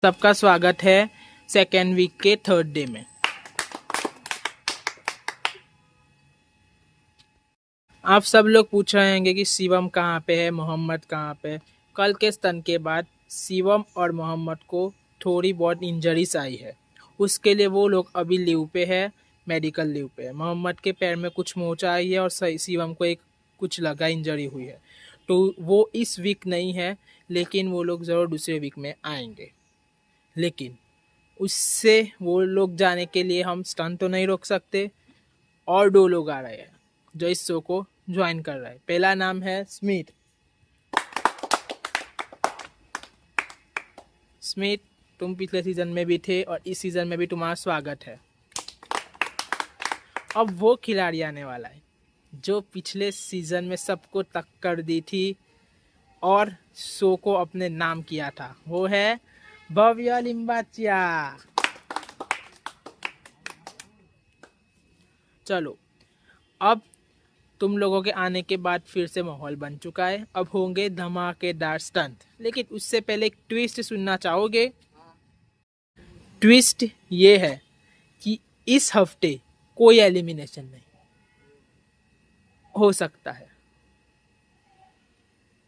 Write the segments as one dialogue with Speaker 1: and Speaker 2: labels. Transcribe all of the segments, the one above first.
Speaker 1: सबका स्वागत है सेकेंड वीक के थर्ड डे में। आप सब लोग पूछ रहे होंगे कि शिवम कहाँ पे है, मोहम्मद कहाँ पे है। कल के स्टन के बाद शिवम और मोहम्मद को थोड़ी बहुत इंजरीज आई है, उसके लिए वो लोग अभी लीव पे है, मेडिकल लीव पे है। मोहम्मद के पैर में कुछ मोचा आई है और शिवम को एक कुछ लगा इंजरी हुई है, तो वो इस वीक नहीं है, लेकिन वो लोग ज़रूर दूसरे वीक में आएंगे। लेकिन उससे वो लोग जाने के लिए हम स्टन तो नहीं रोक सकते, और दो लोग आ रहे हैं जो इस शो को ज्वाइन कर रहे हैं। पहला नाम है स्मिथ। स्मिथ, तुम पिछले सीजन में भी थे और इस सीजन में भी तुम्हारा स्वागत है। अब वो खिलाड़ी आने वाला है जो पिछले सीजन में सबको टक्कर दी थी और शो को अपने नाम किया था। वो है भव्य लिम्बाचिया। चलो, अब तुम लोगों के आने के बाद फिर से माहौल बन चुका है। अब होंगे धमाकेदार स्टंट, लेकिन उससे पहले एक ट्विस्ट सुनना चाहोगे? ट्विस्ट ये है कि इस हफ्ते कोई एलिमिनेशन नहीं हो सकता है।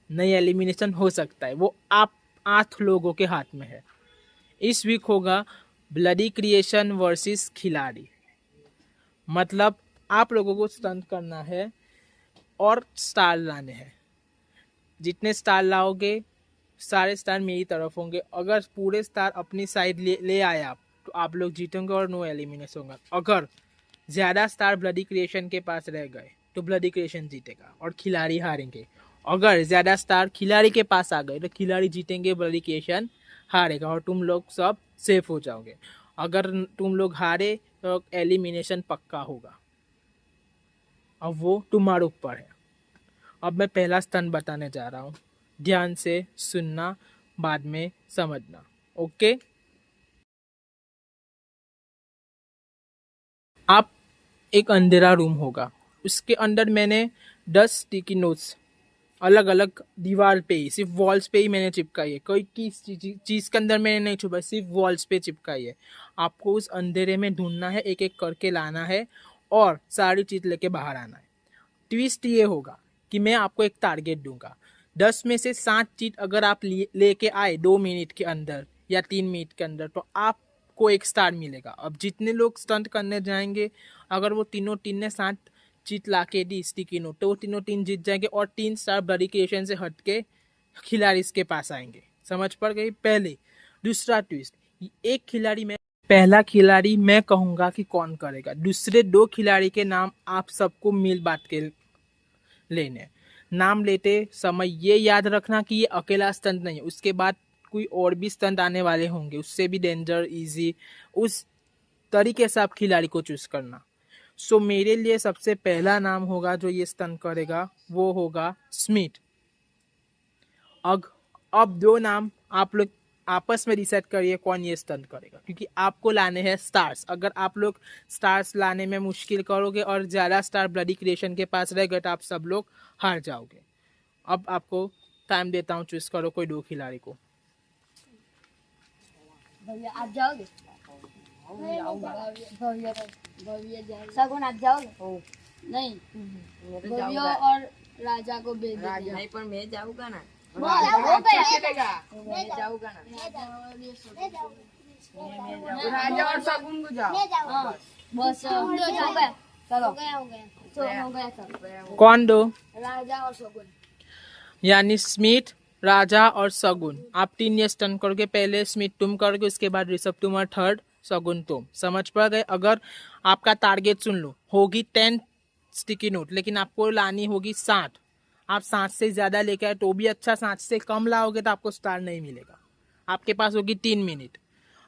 Speaker 1: नई एलिमिनेशन हो सकता है, वो आप 8 लोगों के हाथ में है। इस वीक होगा ब्लडी क्रिएशन वर्सेस खिलाड़ी। मतलब आप लोगों को स्टंट करना है और स्टार लाने हैं। जितने स्टार लाओगे सारे स्टार मेरी तरफ होंगे। अगर पूरे स्टार अपनी साइड ले आए आप, तो आप लोग जीतेंगे और नो एलिमिनेशन होगा। अगर ज़्यादा स्टार ब्लडी क्रिएशन के पास रह गए तो ब्लडी क्रिएशन जीतेगा और खिलाड़ी हारेंगे। अगर ज़्यादा स्टार खिलाड़ी के पास आ गए तो खिलाड़ी जीतेंगे, ब्लडी क्रिएशन हारेगा और तुम लोग सब सेफ हो जाओगे। अगर तुम लोग हारे तो एलिमिनेशन पक्का होगा। अब वो तुम्हारे ऊपर है। अब मैं पहला स्टंट बताने जा रहा हूँ, ध्यान से सुनना, बाद में समझना। ओके? आप एक अंधेरा रूम होगा, उसके अंदर मैंने 10 स्टिकी नोट्स अलग अलग दीवार पे ही, सिर्फ वॉल्स पे ही मैंने चिपकाई है। कोई किस चीज़ के अंदर मैंने नहीं छुपाई, सिर्फ वॉल्स पे चिपकाई है। आपको उस अंधेरे में ढूंढना है, एक एक करके लाना है और सारी चीज़ लेके बाहर आना है। ट्विस्ट ये होगा कि मैं आपको एक टारगेट दूंगा। 10 में से 7 चीज अगर आप लेके आए 2 मिनट के अंदर या 3 मिनट के अंदर, तो आपको एक स्टार मिलेगा। अब जितने लोग स्टंट करने जाएंगे, अगर वो तीनों टीम ने 7 चीज ला के दी स्टिकी नोट, तो वो तीनों टीम जीत जाएंगे और 3 स्टार ब्लडी क्रिएशन से हट के खिलाड़ी के पास आएंगे। समझ पड़ गई? पहले। दूसरा ट्विस्ट, एक खिलाड़ी में पहला खिलाड़ी मैं कहूंगा कि कौन करेगा, दूसरे 2 खिलाड़ी के नाम आप सबको मिल बांट के लेने। नाम लेते समय ये याद रखना कि ये अकेला स्टंट नहीं है, उसके बाद कोई और भी स्टंट आने वाले होंगे, उससे भी डेंजर इजी, उस तरीके से आप खिलाड़ी को चूज करना। सो मेरे लिए सबसे पहला नाम होगा जो ये स्टंट करेगा, वो होगा स्मिथ। अब 2 नाम आप लोग आपस में डिसाइड करिए कौन ये स्टंट करेगा, क्योंकि आपको लाने हैं स्टार्स। अगर आप लोग स्टार्स लाने में मुश्किल करोगे और ज़्यादा स्टार ब्लडी क्रिएशन के पास रह गए तो आप सब लोग हार जाओगे। अब आपको टाइम देता हूँ, चूज करो कोई 2 खिलाड़ी को।
Speaker 2: भैया आप जाओगे? सगुन आप जाओगे? नहीं, भैया और राजा को भेज दो।
Speaker 3: राजा नहीं, पर मैं जाऊंगा ना।
Speaker 2: मैं
Speaker 3: जाऊंगा ना।
Speaker 2: राजा
Speaker 3: और सगुन को जाओ।
Speaker 2: बस हो गया, चलो हो गया सब।
Speaker 1: कौन दो?
Speaker 2: राजा और सगुन।
Speaker 1: यानी स्मिथ, राजा और सगुन। आप 3 ये स्टंट करोगे। पहले स्मिथ तुम करोगे, उसके बाद ऋषभ तुम और थर्ड सगुन तुम। समझ पड़ गए? अगर आपका टारगेट सुन लो, होगी 10 स्टिकी नोट, लेकिन आपको लानी होगी 7। आप 7 से ज़्यादा लेके आए तो भी अच्छा, 7 से कम लाओगे तो आपको स्टार नहीं मिलेगा। आपके पास होगी 3 मिनट।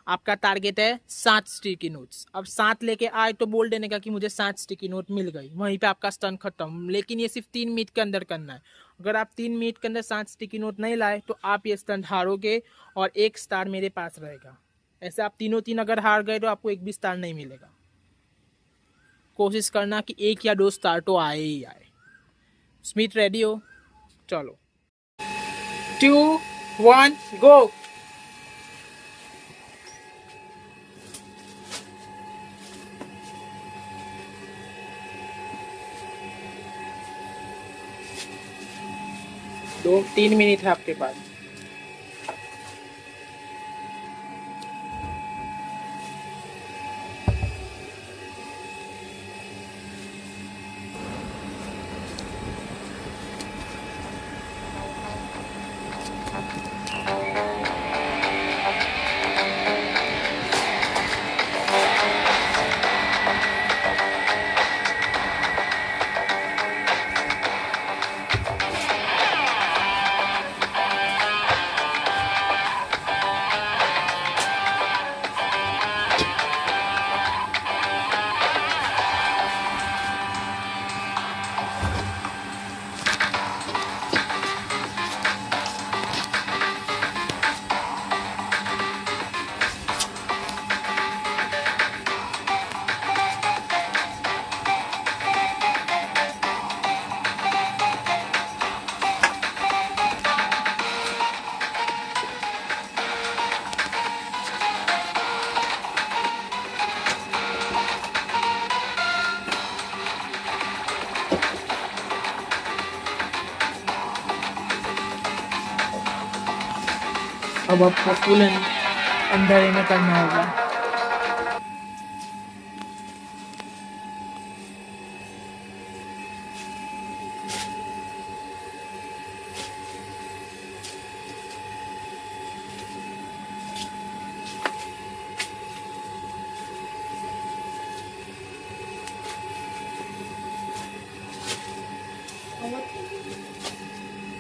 Speaker 1: आपका टारगेट है 7 स्टिकी नोट्स। अब 7 लेके आए तो बोल देने का कि मुझे 7 स्टिकी नोट मिल गई, वहीं पे आपका स्टंट खत्म। लेकिन ये सिर्फ 3 मिनट के अंदर करना है। अगर आप 3 मिनट के अंदर 7 स्टिकी नोट नहीं लाए तो आप ये स्टंट हारोगे और 1 स्टार मेरे पास रहेगा। ऐसे आप तीनों अगर हार गए तो आपको 1 भी स्टार नहीं मिलेगा। कोशिश करना कि 1 या 2 स्टार तो आए ही आए। स्मिथ रेडी हो? चलो 2 1 गो। 2-3 मिनट है आपके पास। अब आपको फुल अंदर में करना होगा।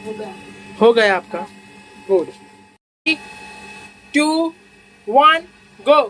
Speaker 2: हो गया।
Speaker 1: हो गया आपका। गुड। 2 1 गो।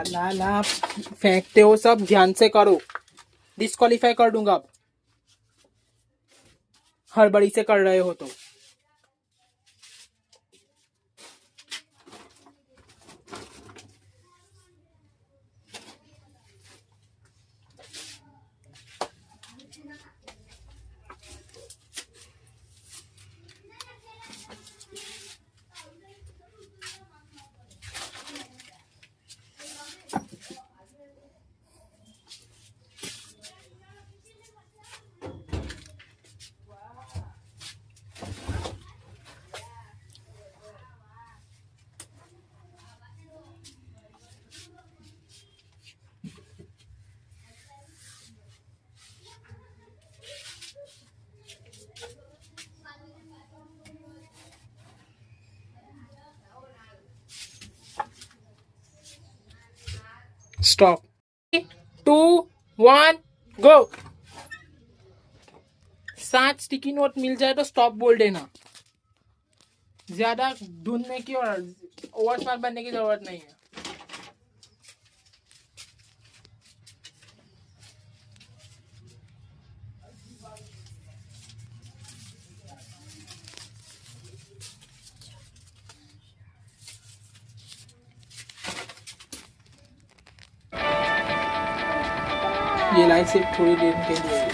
Speaker 1: ला ला फेंकते हो सब, ध्यान से करो। डिस्क्वालीफाई कर दूंगा अब, हड़बड़ी से कर रहे हो तो। स्टॉप। 2 1 गो। 7 स्टिकी नोट मिल जाए तो स्टॉप बोल देना। ज्यादा ढूंढने की और ओवर स्मार्ट बनने की जरूरत नहीं है। ये लाइट सिर्फ थोड़ी देर के लिए है।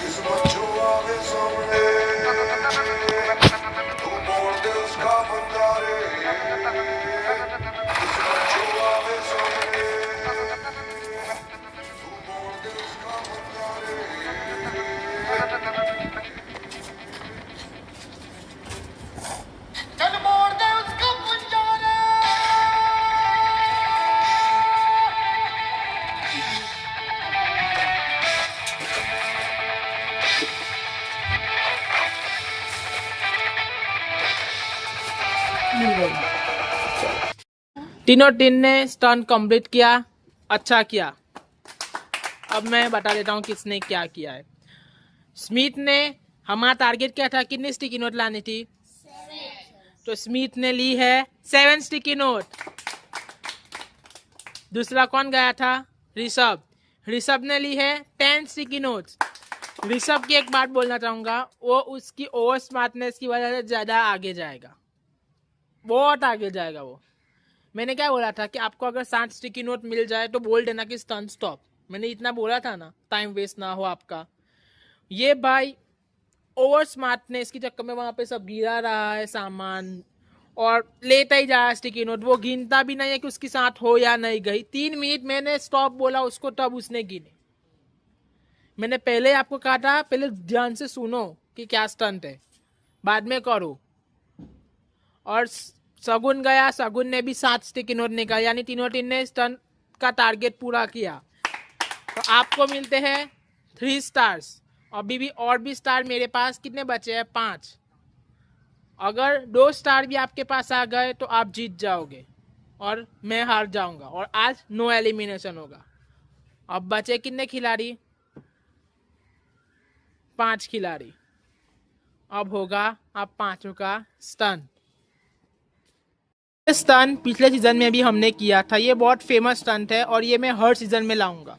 Speaker 1: तीनों टीम ने स्टंट कंप्लीट किया, अच्छा किया। अब मैं बता देता हूँ किसने क्या किया है। स्मिथ ने, हमारा टारगेट क्या था, कितनी स्टिकी नोट लानी थी? तो स्मिथ ने ली है 7 स्टिकी नोट। दूसरा कौन गया था? ऋषभ। ऋषभ ने ली है 10 स्टिकी नोट्स। ऋषभ की एक बात बोलना चाहूंगा, वो उसकी ओवर स्मार्टनेस की वजह से ज्यादा आगे जाएगा, बहुत आगे जाएगा वो। मैंने क्या बोला था कि आपको अगर 7 स्टिकी नोट मिल जाए तो बोल देना कि स्टंट स्टॉप। मैंने इतना बोला था ना, टाइम वेस्ट ना हो आपका। ये भाई ओवर स्मार्टनेस के चक्कर में वहां पे सब गिरा रहा है सामान और लेता ही जा रहा है स्टिकी नोट। वो गिनता भी नहीं है कि उसके साथ हो या नहीं गई। 3 मिनट मैंने स्टॉप बोला उसको, तब उसने गिने। मैंने पहले आपको कहा था, पहले ध्यान से सुनो कि क्या स्टंट है, बाद में करो। और सगुन गया, सगुन ने भी 7 स्टिकी नोट निकाले, यानी तीनों टीम ने स्टंट का टारगेट पूरा किया। तो आपको मिलते हैं 3 स्टार्स। अभी भी और भी स्टार मेरे पास कितने बचे हैं? 5। अगर 2 स्टार भी आपके पास आ गए तो आप जीत जाओगे और मैं हार जाऊंगा, और आज नो एलिमिनेशन होगा। अब बचे कितने खिलाड़ी? 5 खिलाड़ी। अब होगा आप 5 का स्टंट। स्टंट पिछले सीजन में भी हमने किया था, ये बहुत फेमस स्टंट है और ये मैं हर सीजन में लाऊंगा।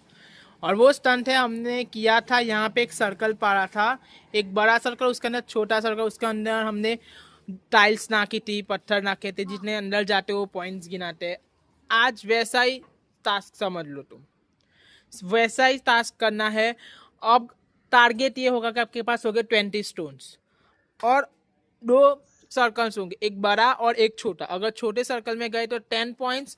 Speaker 1: और वो स्टंट है, हमने किया था यहाँ पे एक सर्कल पारा था, एक बड़ा सर्कल, उसके अंदर छोटा सर्कल, उसके अंदर हमने टाइल्स नाकी थी, पत्थर नाके थे, जितने अंदर जाते वो पॉइंट्स गिनाते। आज वैसा ही टास्क समझ लो तुम, वैसा ही टास्क करना है। अब टारगेट ये होगा कि आपके पास हो गए 20 स्टोन्स और 2 सर्कल्स होंगे, एक बड़ा और एक छोटा। अगर छोटे सर्कल में गए तो 10 पॉइंट्स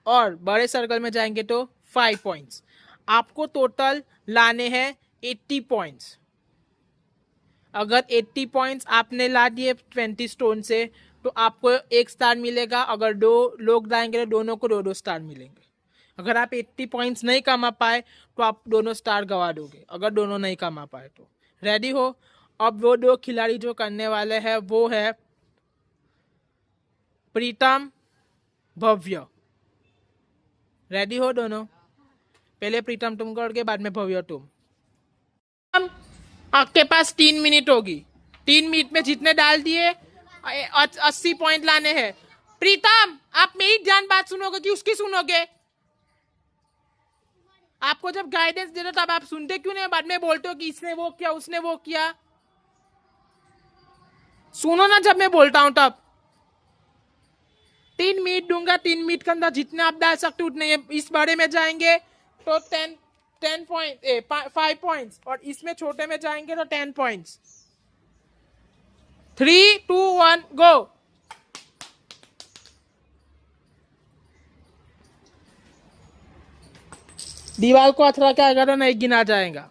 Speaker 1: और बड़े सर्कल में जाएंगे तो 5 पॉइंट्स। आपको टोटल लाने हैं 80 पॉइंट्स। अगर 80 पॉइंट्स आपने ला दिए 20 स्टोन से तो आपको 1 स्टार मिलेगा। अगर 2 लोग लाएंगे तो दोनों को 2-2 स्टार मिलेंगे। अगर आप 80 पॉइंट्स नहीं कमा पाए तो आप दोनों स्टार गवा दोगे, अगर दोनों नहीं कमा पाए तो। रेडी हो? अब वो 2 खिलाड़ी जो करने वाले हैं वो है प्रीतम, भव्य। रेडी हो दोनों? पहले प्रीतम तुम करके, बाद में भव्य तुम। आपके पास 3 मिनट होगी। 3 मिनट में जितने डाल दिए 80 पॉइंट लाने हैं। प्रीतम, आप मेरी ध्यान बात सुनोगे कि उसकी सुनोगे? आपको जब गाइडेंस दे दो तब आप सुनते क्यों नहीं? बाद में बोलते हो कि इसने वो किया, उसने वो किया। सुनो ना जब मैं बोलता हूं तब। 3 मिनट दूंगा, 3 मिनट के अंदर जितने आप डाल सकते उतने। इस बड़े में जाएंगे तो 10 पॉइंट 5 पॉइंट्स, और इसमें छोटे में जाएंगे तो 10 पॉइंट्स। 3, 2, 1 गो। दीवार को अथरा के आएगा तो नहीं गिना जाएगा,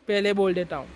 Speaker 1: पहले बोल देता हूं।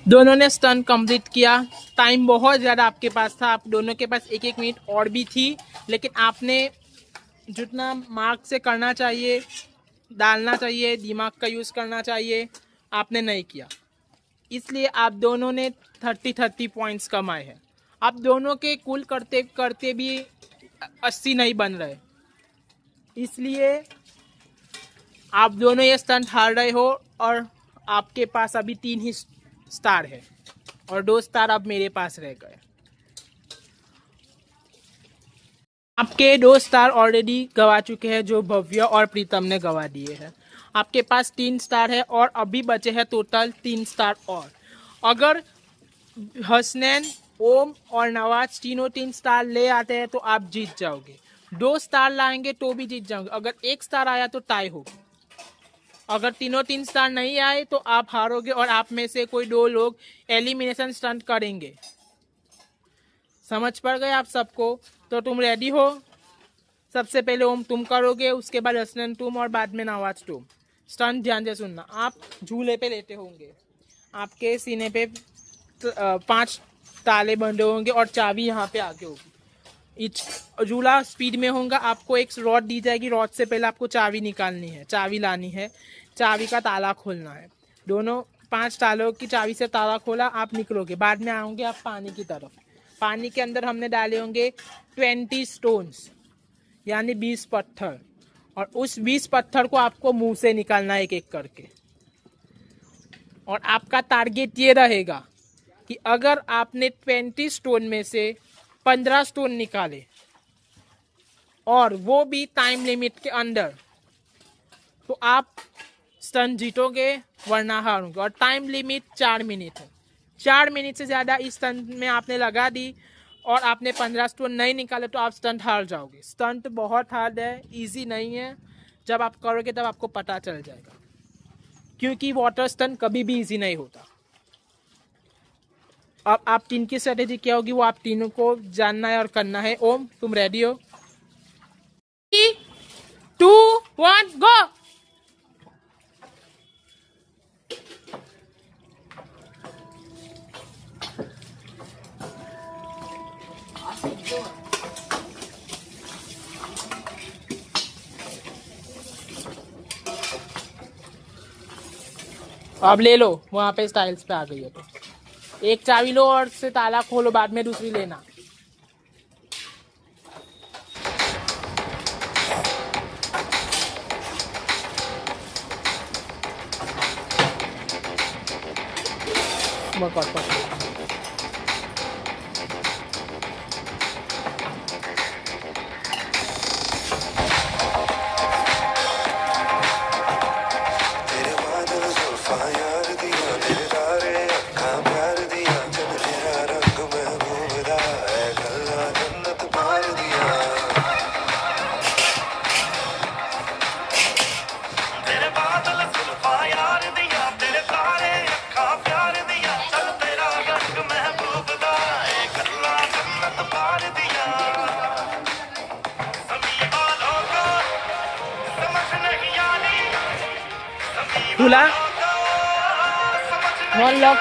Speaker 1: दोनों ने स्टन कंप्लीट किया। टाइम बहुत ज़्यादा आपके पास था, आप दोनों के पास 1-1 मिनट और भी थी, लेकिन आपने जितना मार्क से करना चाहिए, डालना चाहिए, दिमाग का यूज़ करना चाहिए, आपने नहीं किया। इसलिए आप दोनों ने 30-30 पॉइंट्स कमाए हैं। आप दोनों के कुल करते करते भी 80 नहीं बन रहे, इसलिए आप दोनों ये स्टंट हार रहे हो। और आपके पास अभी 3 ही स्टार है और 2 स्टार अब मेरे पास रह गए। आपके 2 स्टार ऑलरेडी गवा चुके हैं, जो भव्य और प्रीतम ने गवा दिए हैं। आपके पास 3 स्टार है और अभी बचे हैं टोटल 3 स्टार और। अगर हसनैन, ओम और नवाज तीनों 3 स्टार ले आते हैं तो आप जीत जाओगे। 2 स्टार लाएंगे तो भी जीत जाओगे। अगर 1 स्टार आया तो टाई होगी। अगर तीनों 3 स्टार नहीं आए तो आप हारोगे और आप में से कोई 2 लोग एलिमिनेशन स्टंट करेंगे। समझ पड़ गए आप सबको? तो तुम रेडी हो? सबसे पहले ओम तुम करोगे, उसके बाद हसनैन तुम और बाद में नवाज तुम। स्टंट ध्यान से सुनना। आप झूले पे लेटे होंगे, आपके सीने पे 5 ताले बंधे होंगे और चाबी यहाँ पे आगे होगी। झूला स्पीड में होगा। आपको एक रॉड दी जाएगी, रॉड से पहले आपको चाबी निकालनी है, चाबी लानी है, चाबी का ताला खोलना है। दोनों 5 तालों की चाबी से ताला खोला, आप निकलोगे। बाद में आओगे आप पानी की तरफ। पानी के अंदर हमने डाले होंगे 20 स्टोन्स, यानी 20 पत्थर, और उस 20 पत्थर को आपको मुंह से निकालना है एक एक करके। और आपका टारगेट ये रहेगा कि अगर आपने 20 स्टोन में से 15 स्टोन निकाले और वो भी टाइम लिमिट के अंदर, तो आप स्टंट जीतोगे, वरना हारोगे। और टाइम लिमिट 4 मिनट है। 4 मिनट से ज़्यादा इस स्टंट में आपने लगा दी और आपने 15 स्टोन नहीं निकाले तो आप स्टंट हार जाओगे। स्टंट बहुत हार्ड है, इजी नहीं है। जब आप करोगे तब आपको पता चल जाएगा, क्योंकि वाटर स्टंट कभी भी इजी नहीं होता। अब आप 3 की स्ट्रेटेजी क्या होगी वो आप तीनों को जानना है और करना है। ओम तुम रेडी हो? 3, 2, 1 गो। अब ले लो, वहां पे स्टाइल्स पे आ गई है तो एक चाबी लो और से ताला खोलो, बाद में दूसरी लेना। खुला 1 लॉक।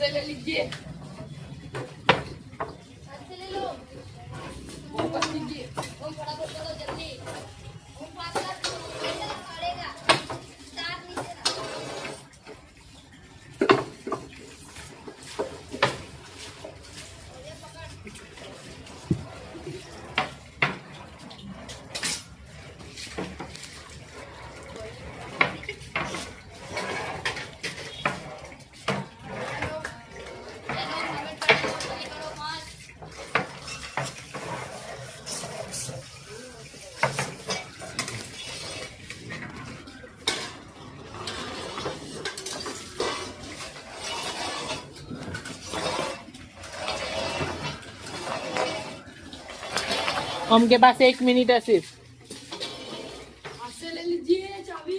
Speaker 1: ले लीजिए, ले लो, बस लीजिए। ओम फटाफट करो जल्दी। ओम फटाफट पड़ेगा, स्टार्ट नीचे रखो। हम के पास 1 मिनट है सिर्फ।
Speaker 2: ले लीजिए चाबी।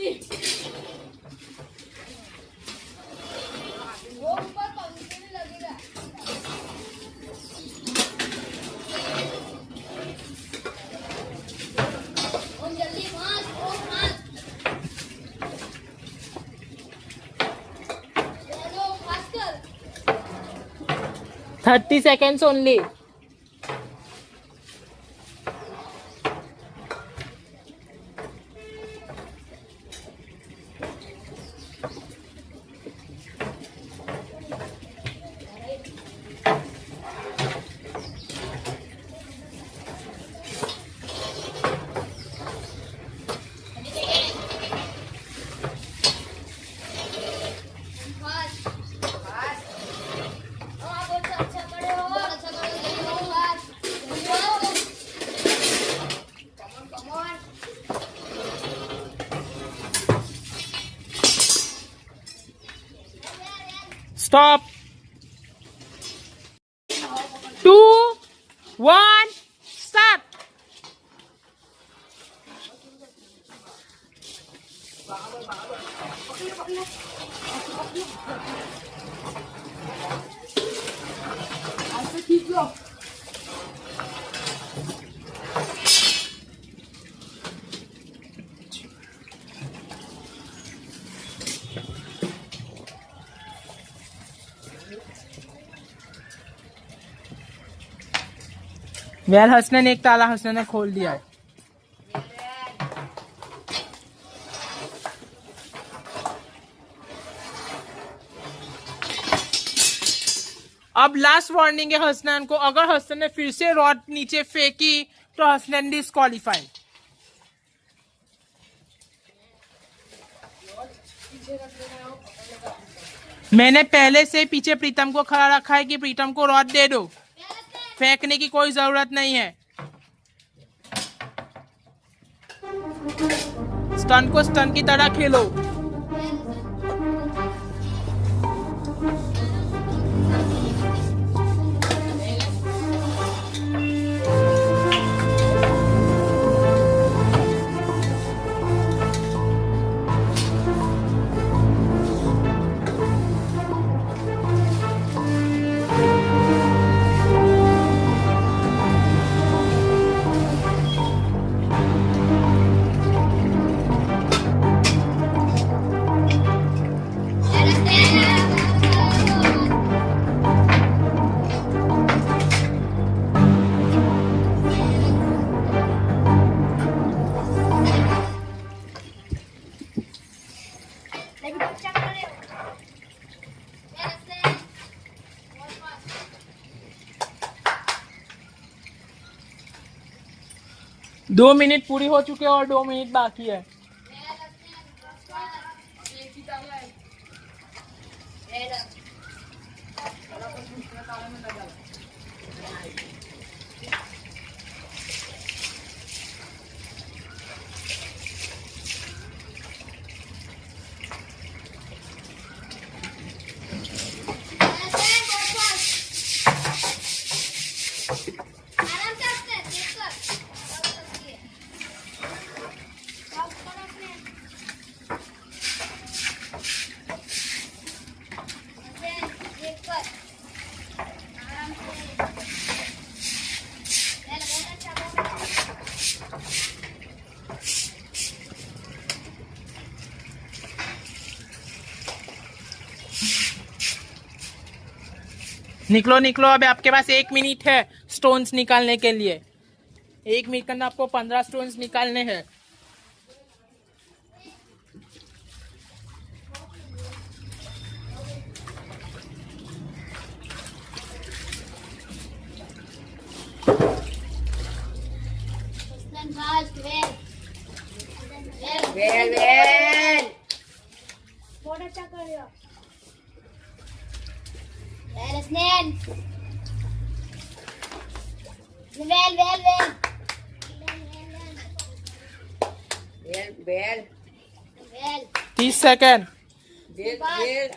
Speaker 2: वो ऊपर पंखे में लगेगा। और जल्दी मार, ओ मार। चलो faster.
Speaker 1: 30 seconds only। Stop। 2, 1, start। Well Hasnain एक ताला हसनैन ने खोल दिया है। अब लास्ट वार्निंग है हसनैन को, अगर हसनैन ने फिर से रॉड नीचे फेंकी तो हसनैन डिस्क्वालीफाइड। मैंने पहले से पीछे प्रीतम को खड़ा रखा है कि प्रीतम को रॉड दे दो, फेंकने की कोई जरूरत नहीं है। स्टन को स्टन की तरह खेलो। दो मिनट पूरी हो चुके और 2 मिनट बाकी है। निकलो निकलो, अभी आपके पास 1 मिनट है स्टोन्स निकालने के लिए। 1 मिनट के अंदर आपको 15 स्टोन्स निकालने हैं।
Speaker 3: वेल
Speaker 2: बहुत अच्छा कर रहे हो। Snell. Well.
Speaker 3: Well
Speaker 1: 30 second.
Speaker 3: Well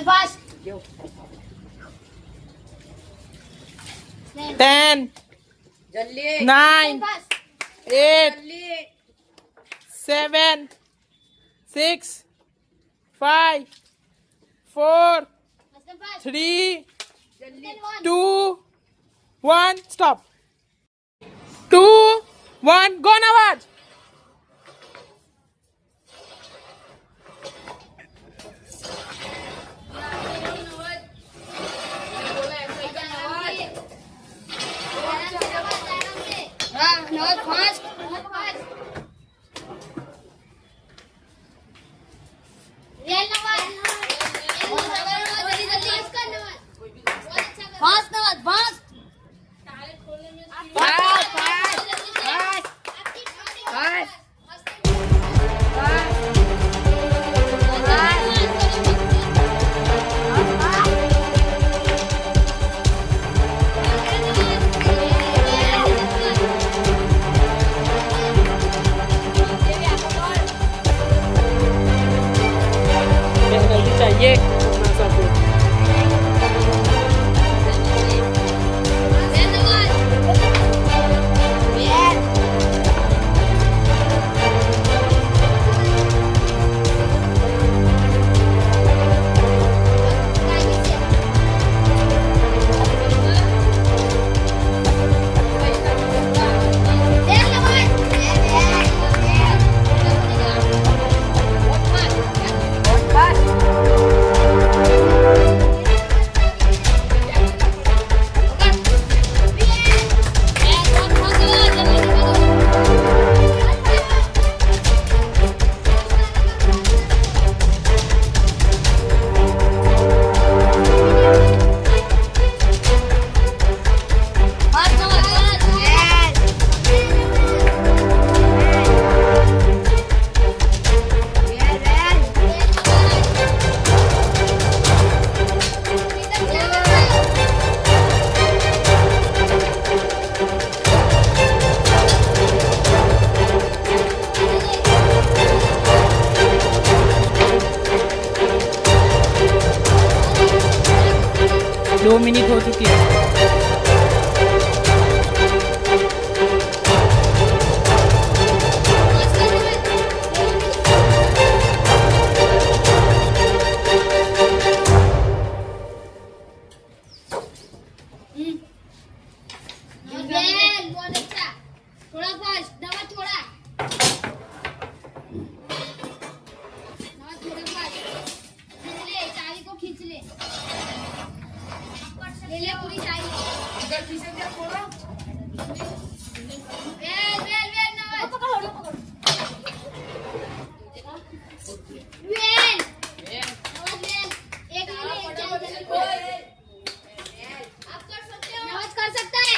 Speaker 2: fast
Speaker 1: 10,
Speaker 3: जल्दी
Speaker 1: 9,
Speaker 2: फास्ट
Speaker 1: 8,
Speaker 3: जल्दी
Speaker 1: 7, 6, 5, 4,
Speaker 2: फास्ट
Speaker 1: 3,
Speaker 3: जल्दी
Speaker 1: 2, 1, stop. 2, 1, go Nawaz.
Speaker 2: Nawaz fast real Nawaz जल्दी जल्दी इसका नवाज फास्ट नवाज फास्ट
Speaker 1: जल्दी चाहिए अपना सब कुछ। दो मिनट हो चुकी है।
Speaker 2: बहुत अच्छा थोड़ा फास्ट नवाज थोड़ा खींच ले चाबी को खींच ले ले पूरी चाबी वेल नवाज पकड़ वेल नवाज वेल एक मिनट आप कर सकते हो नवाज कर सकता है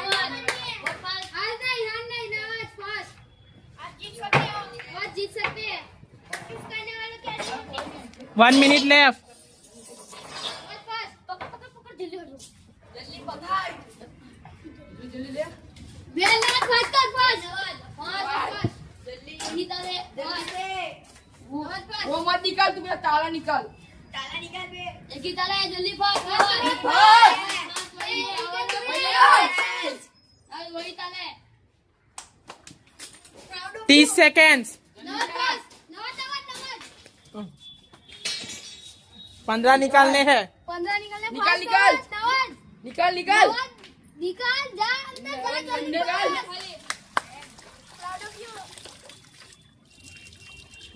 Speaker 2: हार नहीं नवाज फास्ट आप जीत सकते हो नवाज जीत सकते हैं किस करने वाले क्या
Speaker 1: 1 minute left.
Speaker 2: नवाज फास्ट पकड़ जल्दी हो
Speaker 3: जल्दी ले
Speaker 2: वेल नवाज फास्ट कर फास्ट जल्दी यही तरह नवाज फास्ट
Speaker 3: वो मत निकाल तू मेरा ताला निकाल
Speaker 2: एक ही तरह है जल्दी फास्ट वही ताला है
Speaker 1: 30 seconds.
Speaker 2: नवाज फास्ट नवाज
Speaker 1: 15 निकालने हैं।
Speaker 2: 15 निकालने
Speaker 3: निकाल,
Speaker 2: फास्ट
Speaker 3: निकाल।
Speaker 2: नवाज
Speaker 3: निकाल निकाल
Speaker 2: निकाल जा अंदर चला जल्दी
Speaker 3: निकाल।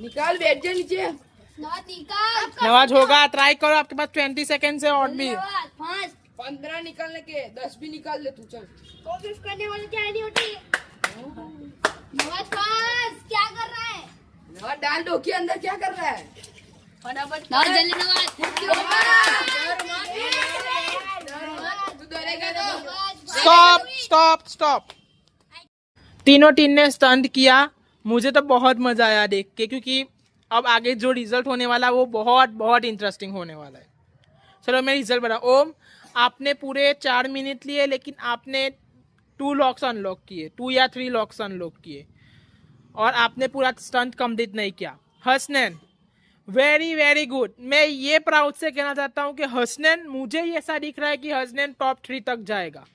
Speaker 3: निकाल बैठ जा नीचे
Speaker 2: नवाज निकाल
Speaker 1: नवाज होगा, ट्राई करो, आपके पास 20 seconds है और भी।
Speaker 2: नवाज फास्ट
Speaker 3: 15 निकालने के 10 भी निकाल ले तू चल
Speaker 2: तो फिर करने वाले क्या नहीं होती नवाज फास्ट क्या कर रहा है
Speaker 3: नवाज डाल दो के अंदर क्या कर रहा है फटाफट
Speaker 2: नवाज जल्दी नवाज
Speaker 3: तू डरेगा तो
Speaker 1: स्टॉप स्टॉप स्टॉप। तीनों टीम ने स्टंट किया। मुझे तो बहुत मजा आया देख के, क्योंकि अब आगे जो रिजल्ट होने वाला है वो बहुत बहुत इंटरेस्टिंग होने वाला है। चलो मैं रिजल्ट बता। ओम, आपने पूरे 4 मिनट लिए, लेकिन आपने 2 लॉक्स अनलॉक किए, 2 या 3 लॉक्स अनलॉक किए, और आपने पूरा स्टंट कंप्लीट नहीं किया। Hasnain, very very good. मैं ये प्राउड से कहना चाहता हूँ कि हसनैन, मुझे ये ऐसा दिख रहा है कि हसनैन टॉप 3 तक जाएगा।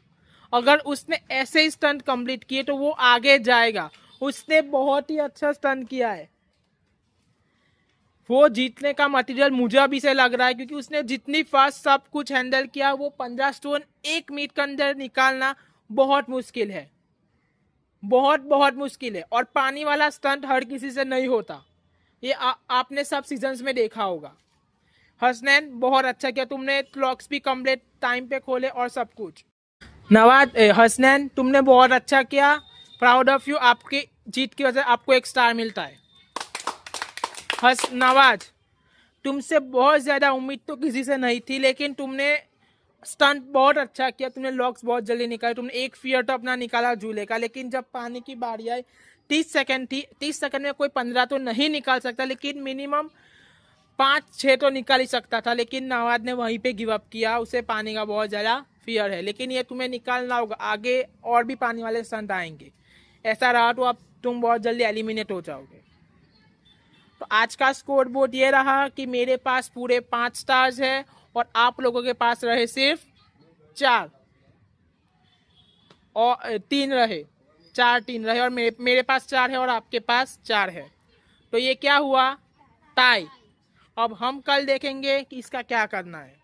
Speaker 1: अगर उसने ऐसे ही स्टंट कंप्लीट किए तो वो आगे जाएगा। उसने बहुत ही अच्छा स्टंट किया है। वो जीतने का मटेरियल मुझे अभी से लग रहा है, क्योंकि उसने जितनी फास्ट सब कुछ हैंडल किया। वो 15 स्टोन 1 मिनट के अंदर निकालना बहुत मुश्किल है, बहुत बहुत मुश्किल है। और पानी वाला स्टंट हर किसी से नहीं होता, ये आपने सब सीजन्स में देखा होगा। हसनैन बहुत अच्छा किया, तुमने क्लॉक्स भी कंप्लीट टाइम पे खोले और सब कुछ। नवाज हसनैन, तुमने बहुत अच्छा किया, प्राउड ऑफ यू। आपकी जीत की वजह से आपको 1 स्टार मिलता है। नवाज, तुमसे बहुत ज्यादा उम्मीद तो किसी से नहीं थी, लेकिन तुमने स्टंट बहुत अच्छा किया। तुमने लॉक्स बहुत जल्दी निकाले। तुमने एक फियर तो अपना निकाला झूले का, लेकिन जब पानी की बारी आई 30 सेकंड थी। 30 सेकंड में कोई 15 तो नहीं निकाल सकता, लेकिन मिनिमम 5-6 तो निकाल ही सकता था। लेकिन नवाज ने वहीं पे गिव अप किया, उसे पानी का बहुत ज़्यादा फियर है। लेकिन ये तुम्हें निकालना होगा, आगे और भी पानी वाले स्टंट आएंगे। ऐसा रहा तो अब तुम बहुत जल्दी एलिमिनेट हो जाओगे। तो आज का स्कोर बोर्ड ये रहा कि मेरे पास पूरे 5 स्टार्स है और आप लोगों के पास रहे सिर्फ 4 और 3 रहे, 4-3 रहे। और मेरे पास 4 है और आपके पास 4 है। तो ये क्या हुआ? टाई। अब हम कल देखेंगे कि इसका क्या करना है।